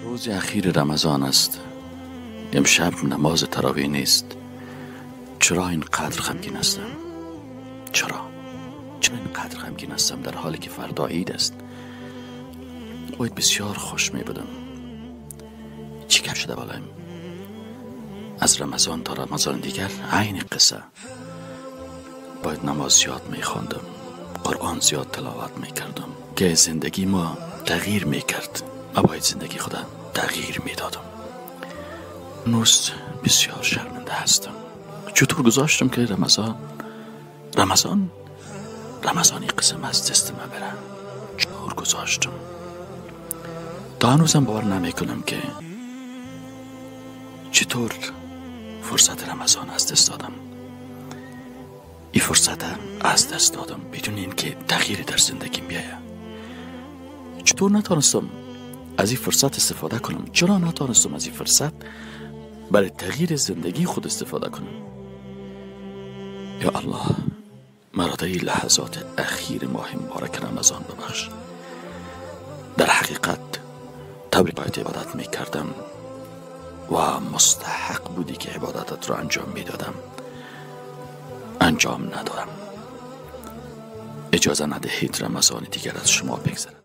روز اخیر رمضان است. امشب نماز تراویح نیست. چرا اینقدر غمگین هستم؟ چرا اینقدر غمگین هستم در حالی که فردا عید است؟ باید بسیار خوش می بدم. چی کم شده بالایم؟ از رمضان تا رمضان دیگر عین قصه. باید نماز زیاد می خواندم، قرآن زیاد تلاوت می کردم که زندگی ما تغییر می کرد. باید زندگی خودم تغییر می دادم. نوست بسیار شرمنده هستم. چطور گذاشتم که رمضانی قسم از دست من بره؟ چطور گذاشتم؟ تا هنوزم باور نمی کنم که چطور فرصت رمضان از دست دادم. این فرصت از دست دادم بدون اینکه تغییری در زندگی بیاید. چطور نتانستم از این فرصت استفاده کنم؟ چرا نتانستم از این فرصت برای تغییر زندگی خود استفاده کنم؟ یا الله، مرا در این لحظات اخیر ماه مبارک رمضان ببخش. در حقیقت باید عبادت می کردم و مستحق بودی که عبادتت رو انجام می دادم. انجام ندارم. اجازه ندهید رمضان دیگر از شما بگذرد.